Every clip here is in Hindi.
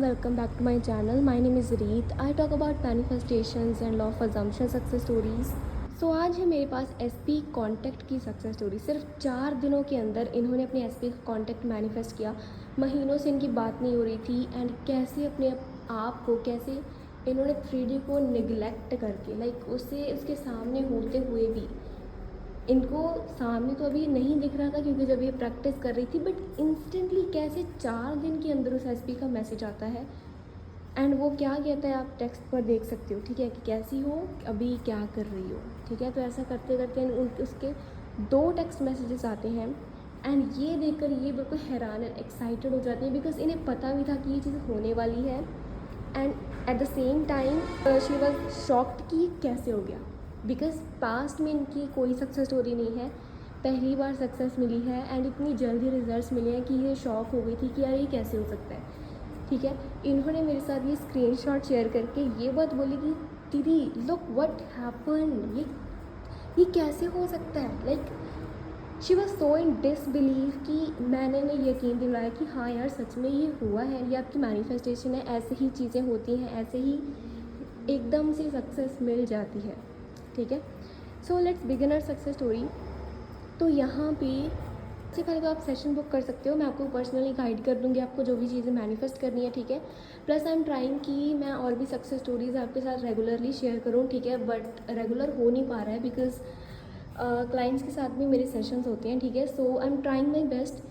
welcome back to my channel. My name is Reet. I talk about manifestations and law of assumption success stories. So आज है मेरे पास SP कॉन्टैक्ट की सक्सेस स्टोरी। सिर्फ 4 दिनों के अंदर इन्होंने अपने SP का कॉन्टैक्ट मैनिफेस्ट किया। महीनों से इनकी बात नहीं हो रही थी एंड कैसे अपने आप को कैसे इन्होंने 3D को निगलेक्ट करके उसके सामने होते हुए भी इनको सामने तो अभी नहीं दिख रहा था क्योंकि जब ये प्रैक्टिस कर रही थी, बट इंस्टेंटली कैसे 4 दिन के अंदर उस SP का मैसेज आता है एंड वो क्या कहता है आप टेक्स्ट पर देख सकते हो, ठीक है, कि कैसी हो, अभी क्या कर रही हो, ठीक है। तो ऐसा करते करते उसके 2 टेक्स्ट मैसेजेस आते हैं एंड ये देखकर ये बिल्कुल हैरान एंड एक्साइटेड हो जाती है बिकॉज इन्हें पता भी था कि ये चीज़ होने वाली है and at the same time she was shocked कि कैसे हो गया बिकॉज पास्ट में इनकी कोई सक्सेस स्टोरी नहीं है, पहली बार सक्सेस मिली है एंड इतनी जल्दी रिजल्ट्स मिले हैं कि ये शॉक हो गई थी कि यार ये कैसे हो सकता है, ठीक है। इन्होंने मेरे साथ ये स्क्रीनशॉट शेयर करके ये बात बोली कि दीदी लुक व्हाट हैपन, ये कैसे हो सकता है। Like she was so in disbelieve कि मैंने इन्हें यकीन दिलाया कि हाँ यार सच में ये हुआ है, ये आपकी मैनिफेस्टेशन है, ऐसे ही चीज़ें होती हैं, ऐसे ही एकदम से सक्सेस मिल जाती है, ठीक है। So let's begin our success story. तो यहाँ पे सबसे पहले तो आप सेशन बुक कर सकते हो, मैं आपको पर्सनली गाइड कर दूँगी आपको जो भी चीज़ें मैनिफेस्ट करनी है, ठीक है। प्लस आई एम ट्राइंग कि मैं और भी सक्सेस स्टोरीज़ आपके साथ रेगुलरली शेयर करूँ, ठीक है, बट रेगुलर हो नहीं पा रहा है बिकॉज क्लाइंट्स के साथ भी मेरे सेशंस होते हैं, ठीक है। So I am trying my best.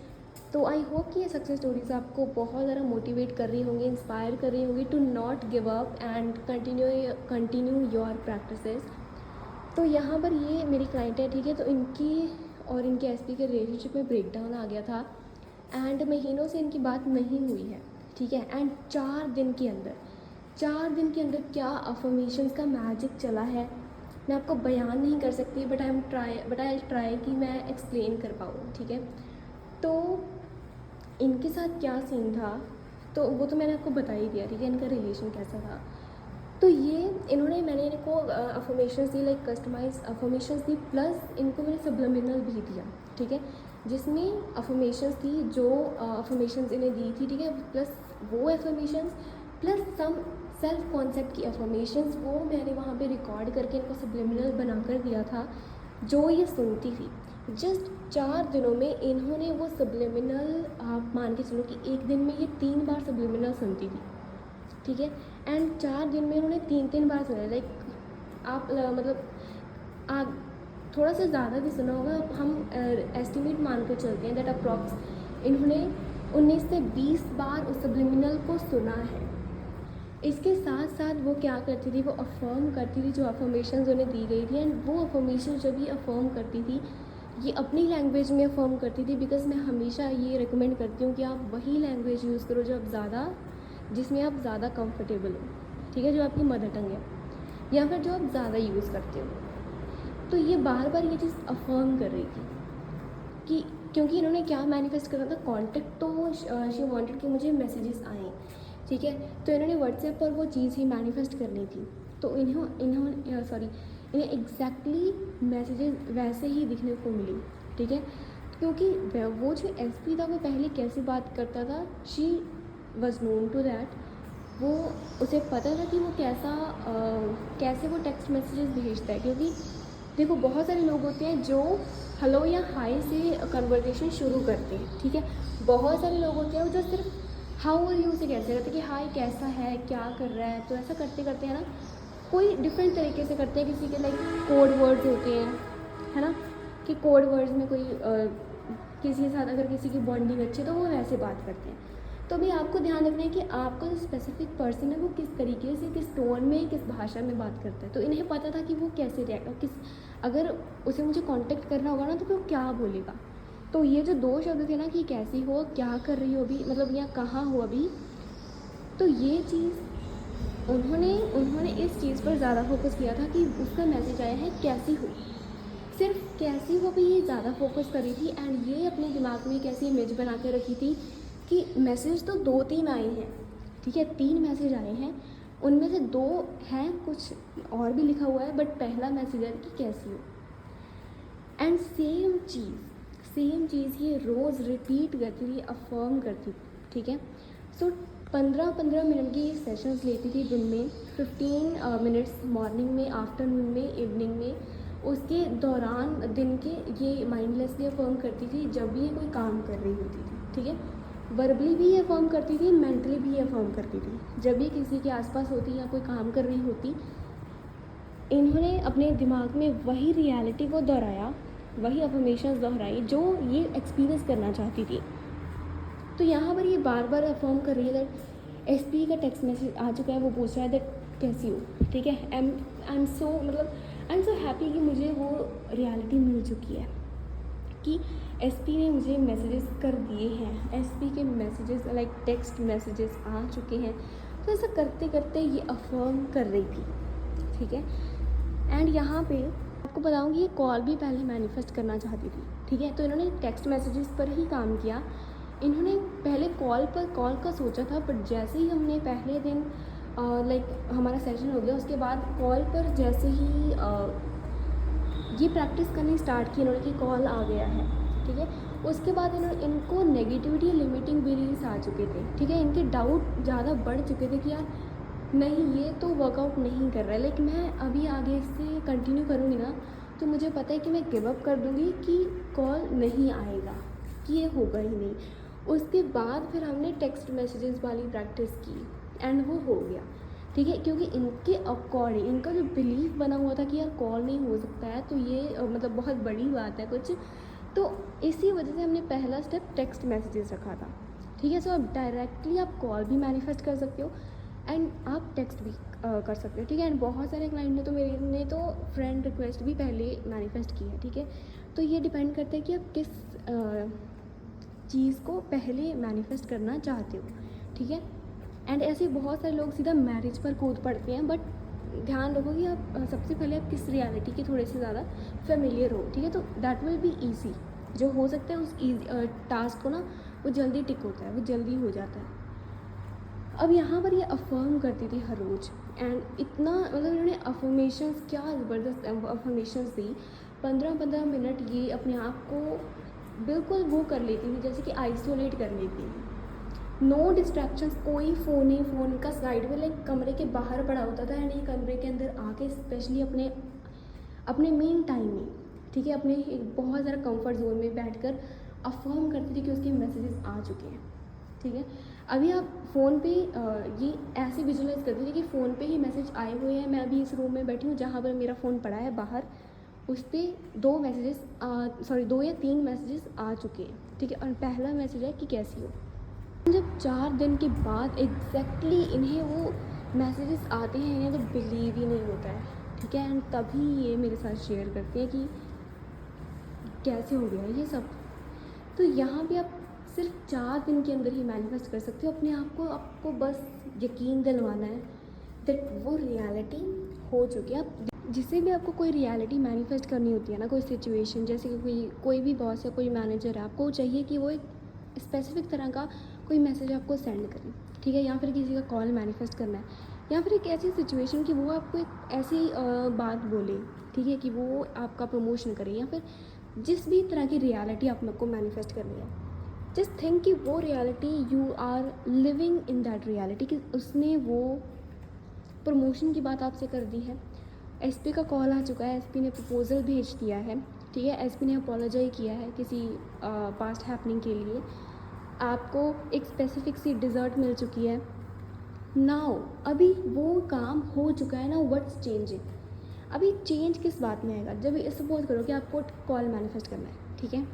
तो आई होप कि ये सक्सेस स्टोरीज़ आपको बहुत ज़्यादा मोटिवेट कर रही होंगी, इंस्पायर कर रही होंगी to not give up and continue your practices. तो यहाँ पर ये मेरी क्लाइंट है, ठीक है। तो इनकी और इनके SP के रिलेशनशिप में ब्रेकडाउन आ गया था एंड महीनों से इनकी बात नहीं हुई है, ठीक है। एंड 4 दिन के अंदर क्या अफर्मेशंस का मैजिक चला है मैं आपको बयान नहीं कर सकती, बट आई ट्राई कि मैं एक्सप्लेन कर पाऊँ, ठीक है। तो इनके साथ क्या सीन था तो वो तो मैंने आपको बता ही दिया, ठीक है, इनका रिलेशन कैसा था। तो मैंने इनको अफर्मेशंस दी, लाइक कस्टमाइज अफर्मेशंस दी, प्लस इनको मैंने सबलिमिनल भी दिया, ठीक है, जिसमें अफर्मेशंस थी जो अफर्मेशंस इन्हें दी थी, ठीक है, प्लस वो affirmations plus some self concept की अफर्मेशंस वो मैंने वहाँ पे रिकॉर्ड करके इनको सबलिमिनल बनाकर दिया था जो ये सुनती थी। जस्ट 4 दिनों में इन्होंने वो सबलिमिनल, आप मान के चलो कि एक दिन में ये 3 बार सबलिमिनल सुनती थी, ठीक है। एंड 4 दिन में उन्होंने 3 बार सुना। लाइक आप आप थोड़ा सा ज़्यादा भी सुना होगा, हम एस्टिमेट मान कर चलते हैं दैट अप्रॉक्स इन्होंने 19 से 20 बार उस सबलिमिनल को सुना है। इसके साथ साथ वो क्या करती थी, वो अफर्म करती थी जो अफर्मेशंस उन्हें दी गई थी एंड वो अफर्मेशन जब ये अफर्म करती थी ये अपनी लैंग्वेज में अफर्म करती थी बिकॉज मैं हमेशा ये रिकमेंड करती हूँ कि आप वही लैंग्वेज यूज़ करो जिसमें आप ज़्यादा कंफर्टेबल हो, ठीक है, जो आपकी मदर टंग है या फिर जो आप ज़्यादा यूज़ करते हो। तो ये बार बार ये चीज़ अफर्म कर रही थी कि क्योंकि इन्होंने क्या मैनिफेस्ट करा था, कॉन्टेक्ट तो शी वांटेड कि मुझे मैसेजेस आएँ, ठीक है। तो इन्होंने व्हाट्सएप पर वो चीज़ ही मैनिफेस्ट करनी थी। तो इन्हें एग्जैक्टली मैसेजेस वैसे ही दिखने को मिली, ठीक है, क्योंकि वो जो SP था वो पहले कैसे बात करता था, she was known to that, वो उसे पता था कि वो कैसे वो टेक्स्ट मैसेजेस भेजता है। क्योंकि देखो बहुत सारे लोग होते हैं जो हेलो या हाय से कन्वर्सेशन शुरू करते हैं, ठीक है। बहुत सारे लोग होते हैं जो सिर्फ हाउ आर यू से कैसे करते हैं कि हाय कैसा है, क्या कर रहा है। तो ऐसा करते करते हैं ना, कोई डिफरेंट तरीके से करते हैं, किसी के लाइक कोड वर्ड्स होते हैं, है ना, कि कोड वर्ड्स में कोई किसी के साथ अगर किसी की बॉन्डिंग अच्छी है तो वो वैसे बात करते हैं। तो भी आपको ध्यान रखना है कि आपका जो स्पेसिफिक पर्सन है वो किस तरीके से, किस टोन में, किस भाषा में बात करता है। तो इन्हें पता था कि वो कैसे अगर उसे मुझे कांटेक्ट करना होगा ना तो वो क्या बोलेगा। तो ये जो 2 शब्द थे ना कि कैसी हो, क्या कर रही हो अभी, मतलब या कहाँ हो अभी, तो ये चीज़ उन्होंने इस चीज़ पर ज़्यादा फोकस किया था कि उसका मैसेज आया है कैसी हो, सिर्फ कैसी हो भी ये ज़्यादा फोकस कर रही थी। एंड ये अपने दिमाग में एक ऐसी इमेज बना के रखी थी कि मैसेज तो 2-3 आए हैं, ठीक है, 3 मैसेज आए हैं, उनमें से 2 हैं कुछ और भी लिखा हुआ है, बट पहला मैसेज है कि कैसी हो। एंड सेम चीज़ ये रोज़ रिपीट करती थी, अफर्म करती थी, ठीक है। सो 15-15 मिनट की सेशंस लेती थी दिन में, 15 मिनट्स मॉर्निंग में, आफ्टरनून में, इवनिंग में। उसके दौरान दिन के ये माइंडलेसली अफर्म करती थी जब भी ये कोई काम कर रही होती थी, ठीक है। वर्बली भी ये अफर्म करती थी, मेंटली भी ये अफर्म करती थी। जब भी किसी के आसपास होती या कोई काम कर रही होती, इन्होंने अपने दिमाग में वही रियलिटी को दोहराया, वही अफर्मेशंस दोहराई जो ये एक्सपीरियंस करना चाहती थी। तो यहाँ पर ये बार बार अफर्म कर रही है दैट एसपी का टेक्स्ट मैसेज आ चुका है, वो पूछ रहा है दैट कैसी हो, ठीक है। आई एम सो हैप्पी कि मुझे वो रियलिटी मिल चुकी है कि एसपी ने मुझे मैसेजेस कर दिए हैं, एसपी के मैसेजेस लाइक टेक्स्ट मैसेजेस आ चुके हैं। तो ऐसा करते करते ये अफर्म कर रही थी, ठीक है। एंड यहाँ पे आपको बताऊँगी ये कॉल भी पहले मैनिफेस्ट करना चाहती थी, ठीक है। तो इन्होंने टेक्स्ट मैसेजेस पर ही काम किया। इन्होंने पहले कॉल का सोचा था, बट जैसे ही हमने पहले दिन लाइक हमारा सेशन हो गया, उसके बाद कॉल पर जैसे ही ये प्रैक्टिस करनी स्टार्ट की इन्होंने कि कॉल आ गया है, ठीक है। उसके बाद इनको नेगेटिविटी लिमिटिंग बिलीव्स आ चुके थे, ठीक है। इनके डाउट ज़्यादा बढ़ चुके थे कि यार नहीं ये तो वर्कआउट नहीं कर रहा है, लेकिन मैं अभी आगे इससे कंटिन्यू करूँगी ना तो मुझे पता है कि मैं गिव अप कर दूँगी, कि कॉल नहीं आएगा, कि ये होगा ही नहीं। उसके बाद फिर हमने टेक्स्ट मैसेजेस वाली प्रैक्टिस की एंड वो हो गया, ठीक है। क्योंकि इनके अकॉर्डिंग इनका जो बिलीव बना हुआ था कि यार कॉल नहीं हो सकता है, तो ये मतलब बहुत बड़ी बात है कुछ, तो इसी वजह से हमने पहला स्टेप टेक्स्ट मैसेजेस रखा था, ठीक है। सो अब डायरेक्टली आप कॉल भी मैनिफेस्ट कर सकते हो एंड आप टेक्स्ट भी कर सकते हो, ठीक है। एंड बहुत सारे क्लाइंट ने तो मेरे तो फ्रेंड रिक्वेस्ट भी पहले मैनिफेस्ट की है, ठीक है। तो ये डिपेंड करता है कि आप किस चीज़ को पहले मैनिफेस्ट करना चाहते हो, ठीक है। एंड ऐसे बहुत सारे लोग सीधा मैरिज पर कूद पड़ते हैं, बट ध्यान रखो कि आप सबसे पहले आप किस रियलिटी के थोड़े से ज़्यादा फेमिलियर हो, ठीक है। तो दैट विल बी ईजी, जो हो सकता है उस टास्क को ना वो जल्दी टिक होता है, वो जल्दी हो जाता है। अब यहाँ पर ये अफर्म करती थी हर रोज़, एंड इतना मतलब इन्होंने अफर्मेशंस क्या ज़बरदस्त अफर्मेशंस दी। 15-15 मिनट ये अपने आप को बिल्कुल वो कर लेती थी, जैसे कि आइसोलेट कर लेती थी। नो डिस्ट्रैक्शंस, कोई फ़ोन नहीं, फ़ोन का साइड में लाइक कमरे के बाहर पड़ा होता था, एंड ये कमरे के अंदर आके स्पेशली अपने मेन टाइम में, ठीक है, अपने एक बहुत ज़्यादा कंफर्ट जोन में बैठकर अफर्म करती थी कि उसके मैसेजेस आ चुके हैं, ठीक है। अभी आप फ़ोन पे ये ऐसे विजुअलाइज़ करती थी कि फ़ोन पे ही मैसेज आए हुए हैं, मैं अभी इस रूम में बैठी हूँ जहाँ पर मेरा फ़ोन पड़ा है बाहर, उस पर 2 या 3 मैसेजेस आ चुके हैं, ठीक है। और पहला मैसेज है कि कैसी हो। जब 4 दिन के बाद एग्जैक्टली इन्हें वो मैसेजेस आते हैं, इन्हें तो बिलीव ही नहीं होता है, ठीक है। एंड तभी ये मेरे साथ शेयर करते हैं कि कैसे हो गया ये सब। तो यहाँ पे आप सिर्फ 4 दिन के अंदर ही मैनिफेस्ट कर सकते हो अपने आप को। आपको बस यकीन दिलवाना है दैट वो रियलिटी हो चुकी है। आप जिसे भी आपको कोई रियलिटी मैनिफेस्ट करनी होती है ना, कोई सिचुएशन, जैसे कि कोई भी बॉस या कोई मैनेजर है, आपको चाहिए कि वो एक स्पेसिफिक तरह का कोई मैसेज आपको सेंड करें, ठीक है। या फिर किसी का कॉल मैनिफेस्ट करना है, या फिर एक ऐसी सिचुएशन कि वो आपको एक ऐसी बात बोले, ठीक है, कि वो आपका प्रमोशन करे, या फिर जिस भी तरह की रियलिटी आपको मैनिफेस्ट करनी है, जस्ट थिंक कि वो reality you are living in that reality, कि उसने वो प्रमोशन की बात आपसे कर दी है। एसपी का कॉल आ चुका है, एसपी ने प्रपोज़ल भेज दिया है, ठीक है। एसपी ने अपोलोजाइज किया है किसी पास्ट हैपनिंग के लिए, आपको एक स्पेसिफिक सी डिज़र्ट मिल चुकी है। नाउ अभी वो काम हो चुका है, नाउ व्हाट्स चेंजिंग। अभी चेंज किस बात में आएगा, जब सपोज करो कि आपको कॉल मैनिफेस्ट करना है, ठीक है।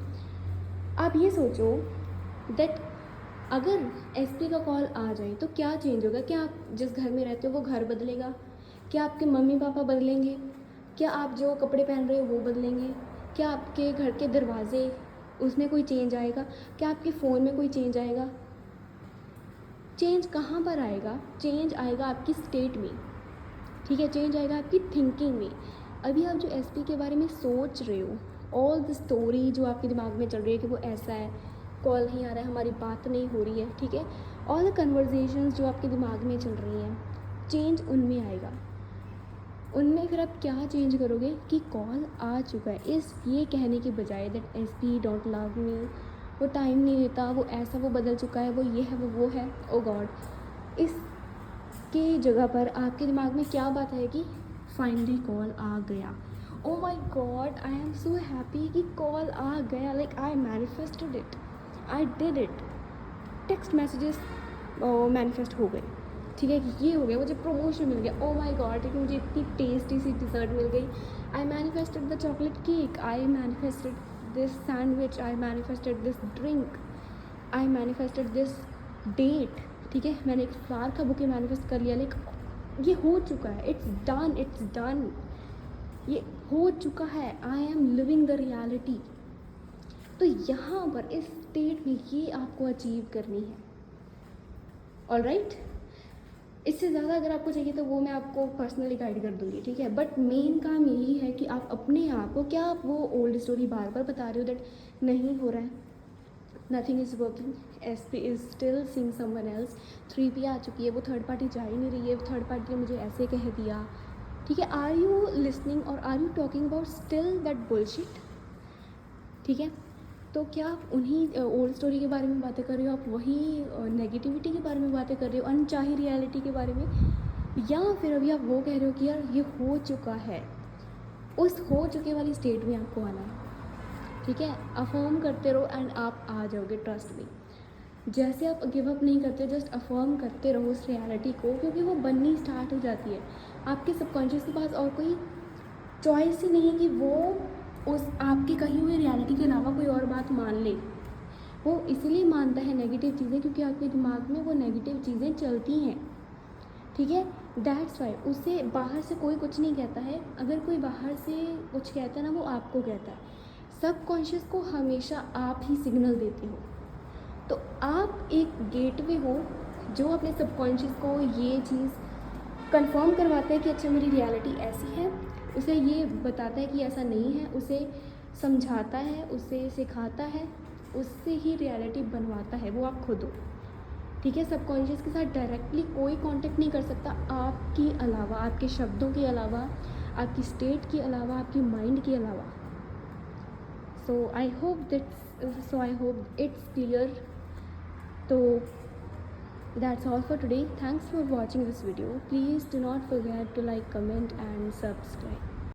आप ये सोचो दैट अगर एसपी का कॉल आ जाए तो क्या चेंज होगा। क्या आप जिस घर में रहते हो वो घर बदलेगा, क्या आपके मम्मी पापा बदलेंगे, क्या आप जो कपड़े पहन रहे हो वो बदलेंगे, क्या आपके घर के दरवाजे उसमें कोई चेंज आएगा, क्या आपके फ़ोन में कोई चेंज आएगा। चेंज कहाँ पर आएगा, चेंज आएगा आपकी स्टेट में, ठीक है। चेंज आएगा आपकी थिंकिंग में। अभी आप जो एसपी के बारे में सोच रहे हो, ऑल द स्टोरी जो आपके दिमाग में चल रही है कि वो ऐसा है, कॉल नहीं आ रहा है, हमारी बात नहीं हो रही है, ठीक है, ऑल द कन्वर्जेशंस जो आपके दिमाग में चल रही हैं, चेंज उनमें आएगा। उनमें फिर आप क्या चेंज करोगे कि कॉल आ चुका है, इस ये कहने के बजाय that SP don't love me, वो टाइम नहीं देता, वो ऐसा, वो बदल चुका है, वो ये है, वो है। ओ गॉड, इसके जगह पर आपके दिमाग में क्या बात आएगी? फाइनली कॉल आ गया। Oh my god, I am so happy कि कॉल आ गया, like I manifested it, I did it. Text messages manifest हो गए, ठीक है, कि ये हो गया, मुझे प्रमोशन मिल गया। ओ माई गॉड, कि मुझे इतनी टेस्टी सी डिज़र्ट मिल गई। I manifested the chocolate cake, I manifested this sandwich, I manifested this drink, I manifested this date, ठीक है, मैंने एक फ्लावर का बुके मैनिफेस्ट कर लिया। लाइक ये हो चुका है, इट्स डन, इट्स डन, ये हो चुका है। I am living the reality. तो यहाँ पर इस स्टेट में ये आपको अचीव करनी है। ऑलराइट, इससे ज़्यादा अगर आपको चाहिए तो वो मैं आपको पर्सनली गाइड कर दूँगी, ठीक है। बट मेन काम यही है कि आप अपने आप को, क्या आप वो ओल्ड स्टोरी बार बार बता रहे हो दैट नहीं हो रहा है, nothing is working, SP is still seeing someone else, 3P आ चुकी है, वो थर्ड पार्टी जा ही नहीं रही है, थर्ड पार्टी ने मुझे ऐसे कह दिया, ठीक है। आर यू लिसनिंग और are you talking about still that bullshit, ठीक है। तो क्या आप उन्हीं ओल्ड स्टोरी के बारे में बातें कर रहे हो, आप वही नेगेटिविटी के बारे में बातें कर रहे हो, अनचाही रियलिटी के बारे में, या फिर अभी आप वो कह रहे हो कि यार ये हो चुका है, उस हो चुके वाली स्टेट में आपको आना है, ठीक है। अफर्म करते रहो एंड आप आ जाओगे, ट्रस्ट मी। जैसे आप गिव अप नहीं करते, जस्ट अफर्म करते रहो उस रियलिटी को, क्योंकि वो बननी स्टार्ट हो जाती है। आपके सबकॉन्शियस के पास और कोई चॉइस ही नहीं है कि वो उस आपकी कही हुई रियलिटी के अलावा कोई और बात मान ले। वो इसीलिए मानता है नेगेटिव चीज़ें, क्योंकि आपके दिमाग में वो नेगेटिव चीज़ें चलती हैं, ठीक है। दैट्स वाई उसे बाहर से कोई कुछ नहीं कहता है। अगर कोई बाहर से कुछ कहता है ना, वो आपको कहता है। सबकॉन्शियस को हमेशा आप ही सिग्नल देते हो। तो आप एक गेटवे हो जो अपने सबकॉन्शियस को ये चीज़ कंफर्म करवाता है कि अच्छा मेरी रियलिटी ऐसी है, उसे ये बताता है कि ऐसा नहीं है, उसे समझाता है, उसे सिखाता है, उससे ही रियलिटी बनवाता है, वो आप खुद हो, ठीक है। सबकॉन्शियस के साथ डायरेक्टली कोई कांटेक्ट नहीं कर सकता आपके अलावा, आपके शब्दों के अलावा, आपकी स्टेट के अलावा, आपकी माइंड के अलावा। सो आई होप इट्स क्लियर। तो that's all for today. Thanks for watching this video. Please do not forget to like, comment and subscribe.